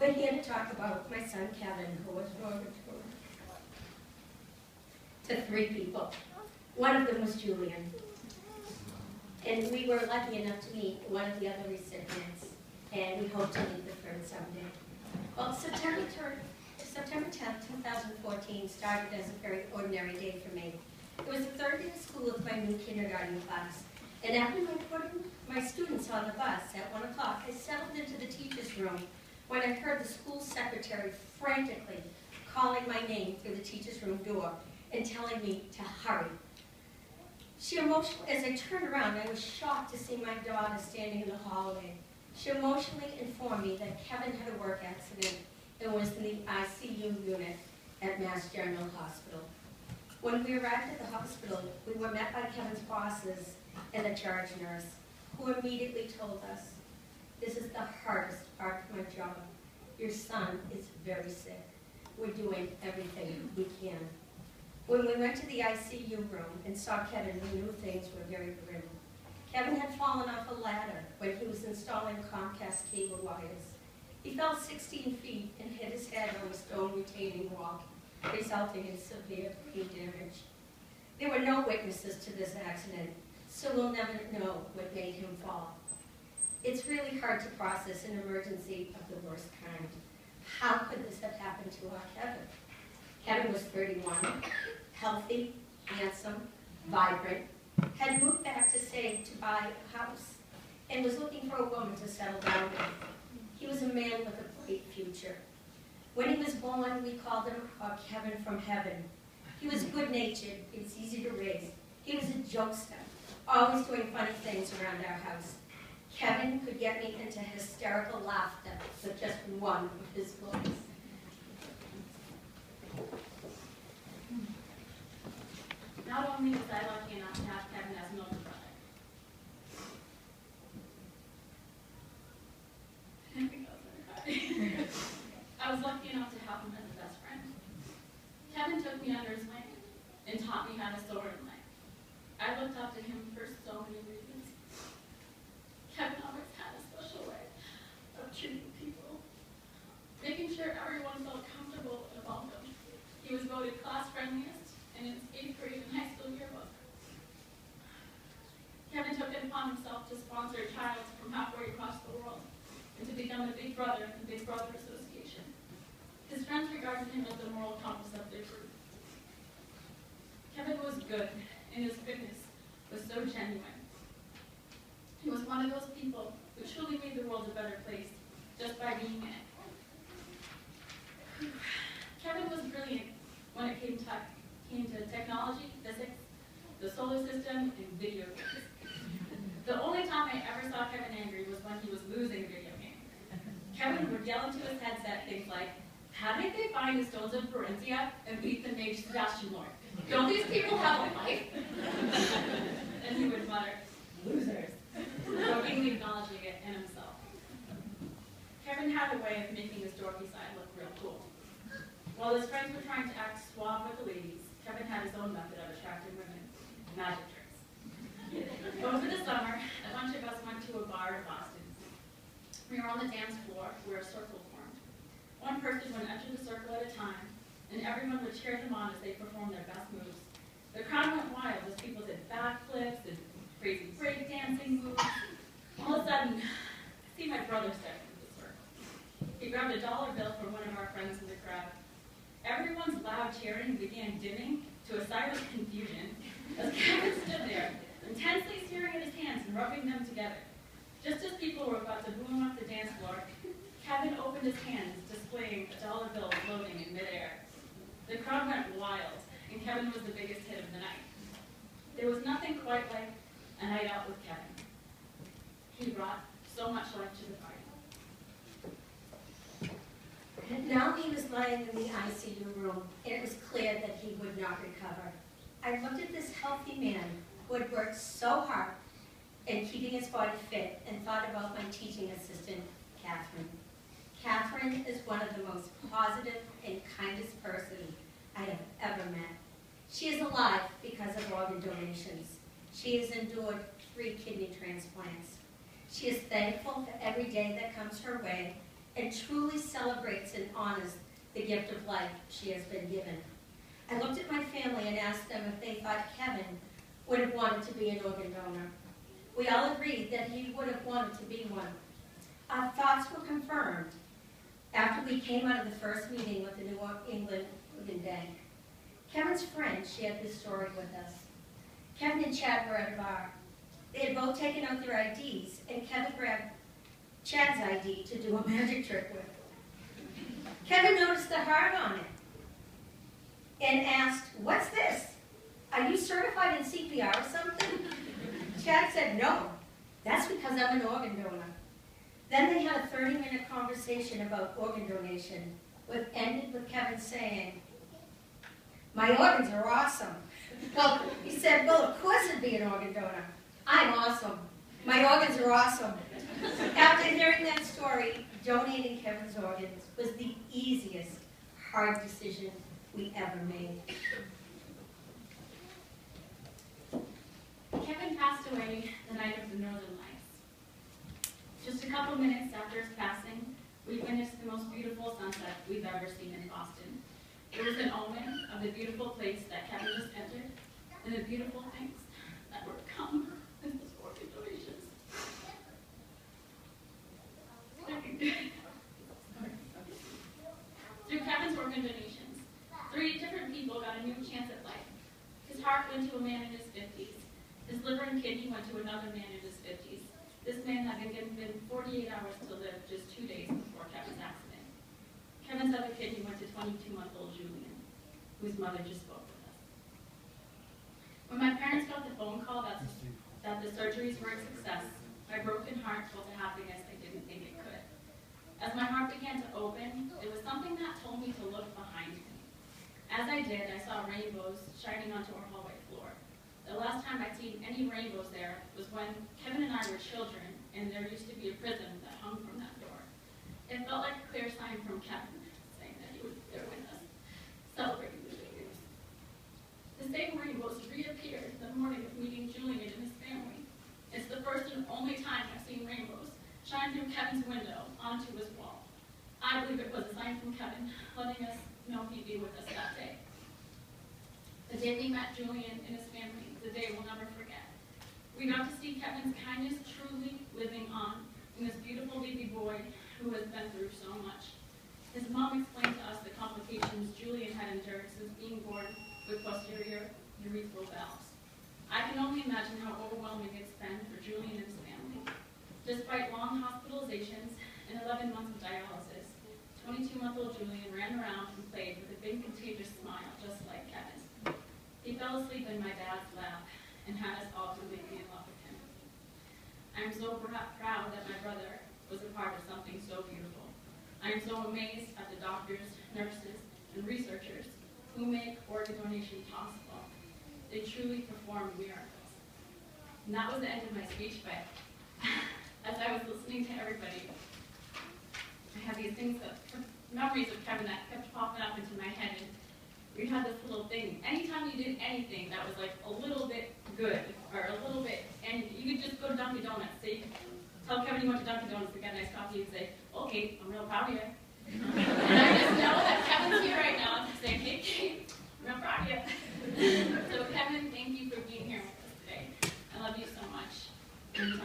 We're here to talk about my son Kevin, who was born to 3 people. One of them was Julian. And we were lucky enough to meet one of the other recipients, and we hope to meet the third someday. Well, September 10th, 2014 started as a very ordinary day for me. It was the third day of school with my new kindergarten class, and after putting my students on the bus at 1 o'clock, I settled into the teacher's room when I heard the school secretary frantically calling my name through the teacher's room door and telling me to hurry. As I turned around, I was shocked to see my daughter standing in the hallway. She emotionally informed me that Kevin had a work accident and was in the ICU unit at Mass General Hospital. When we arrived at the hospital, we were met by Kevin's bosses and the charge nurse, who immediately told us, "This is the hardest part of my job. Your son is very sick. We're doing everything we can." When we went to the ICU room and saw Kevin, we knew things were very grim. Kevin had fallen off a ladder when he was installing Comcast cable wires. He fell 16 feet and hit his head on a stone retaining wall, resulting in severe brain damage. There were no witnesses to this accident, so we'll never know what made him fall. It's really hard to process an emergency of the worst kind. How could this have happened to our Kevin? Kevin was 31, healthy, handsome, vibrant, had moved back to save to buy a house, and was looking for a woman to settle down with. He was a man with a bright future. When he was born, we called him our Kevin from heaven. He was good-natured, he was easy to raise. He was a jokester, always doing funny things around our house. Kevin could get me into hysterical laughter with just one of his looks. Not only was I lucky enough to have Kevin as an older brother, I was lucky enough to have him as a best friend. Kevin took me under his wing and taught me how to soar in life. I looked up to him for so many reasons. Kevin always had a special way of treating people, making sure everyone felt comfortable and welcome. He was voted class friendliest in his 8th grade and high school yearbook. Kevin took it upon himself to sponsor a child from halfway across the world and to become a big brother in the Big Brother Association. His friends regarded him as the moral compass of their group. Kevin was good, and his goodness was so genuine. He was one of those people who truly made the world a better place just by being in it. Kevin was brilliant when it came to technology, physics, the solar system, and video games. The only time I ever saw Kevin angry was when he was losing a video game. Kevin would yell into his headset things like, "How did they find the stones of Florencia and beat the mage Sebastian Lord? Don't these people have a life?" And he would mutter, "Losers," jokingly acknowledging it in himself. Kevin had a way of making his dorky side look real cool. While his friends were trying to act suave with the ladies, Kevin had his own method of attracting women, magic tricks. Over the summer, a bunch of us went to a bar in Boston. We were on the dance floor where a circle formed. One person would enter the circle at a time, and everyone would cheer them on as they performed their best moves. The crowd went wild as people did backflips and crazy breakdancing moves. All of a sudden, I see my brother step into the circle. He grabbed a dollar bill from one of our friends in the crowd. Everyone's loud cheering began dimming to a silent confusion as Kevin stood there, intensely staring at his hands and rubbing them together. Just as people were about to boom off the dance floor, Kevin opened his hands, displaying a dollar bill floating in midair. The crowd went wild, and Kevin was the biggest hit of the night. There was nothing quite like a night out with Kevin. He brought so much life to the party. And now he was lying in the ICU room, and it was clear that he would not recover. I looked at this healthy man who had worked so hard in keeping his body fit and thought about my teaching assistant, Catherine. Catherine is one of the most positive and kindest persons I have ever met. She is alive because of organ donations. She has endured 3 kidney transplants. She is thankful for every day that comes her way and truly celebrates and honors the gift of life she has been given. I looked at my family and asked them if they thought Kevin would have wanted to be an organ donor. We all agreed that he would have wanted to be one. Our thoughts were confirmed after we came out of the first meeting with the New England Organ Bank. Kevin's friend shared this story with us. Kevin and Chad were at a bar. They had both taken out their IDs, and Kevin grabbed Chad's ID to do a magic trick with. Kevin noticed the heart on it and asked, "What's this? Are you certified in CPR or something?" Chad said, "No, that's because I'm an organ donor." Then they had a 30-minute conversation about organ donation, which ended with Kevin saying, "My organs are awesome." Well, he said, "Well, of course it'd be an organ donor. I'm awesome. My organs are awesome." After hearing that story, donating Kevin's organs was the easiest hard decision we ever made. Kevin passed away the night of the Northern Lights. Just a couple minutes after his passing, we witnessed the most beautiful sunset we've ever seen in Boston. It was an omen of the beautiful place that Kevin just entered and the beautiful things that were to come in his organ donations. Through Kevin's organ donations, 3 different people got a new chance at life. His heart went to a man in his 50s. His liver and kidney went to another man in his 50s. This man had been given 48 hours to live just 2 days before Kevin's accident. Kevin's other kidney went to 22-month-old Julian, whose mother just spoke with us. When my parents got the phone call that the surgeries were a success, my broken heart felt a happiness I didn't think it could. As my heart began to open, it was something that told me to look behind me. As I did, I saw rainbows shining onto our hallway floor. The last time I'd seen any rainbows there was when Kevin and I were children, and there used to be a prism that hung from that door. It felt like a clear sign from Kevin, saying that he was there with us, celebrating the babies. The same rainbows reappeared the morning of meeting Julian and his family. It's the first and only time I've seen rainbows shine through Kevin's window onto his wall. I believe it was a sign from Kevin, letting us know he'd be with us that day. The day we met Julian and his family, the day we'll never forget. We got to see Kevin's kindness truly living on in this beautiful baby boy who has been through so much. His mom explained to us the complications Julian had endured since being born with posterior urethral valves. I can only imagine how overwhelming it's been for Julian and his family. Despite long hospitalizations and 11 months of dialysis, 22-month-old Julian ran around and played with a big contagious smile just like Kevin's. He fell asleep in my dad's lap and had us all completely in love with him. I am so proud that my brother was a part of something so beautiful. I am so amazed at the doctors, nurses, and researchers who make organ donation possible. They truly perform miracles. And that was the end of my speech, but as I was listening to everybody, I had these things memories of Kevin that kept popping up into my head. And we had this little thing. Anytime you did anything that was like a little bit good or a little bit, and you could just go to Dunkin' Donuts, say, tell Kevin you went to Dunkin' Donuts to get a nice coffee, and say, "Okay, I'm real proud of you." And I just know that Kevin's here right now to say, "Hey, Kate, I'm real proud of you." So Kevin, thank you for being here with us today. I love you so much. And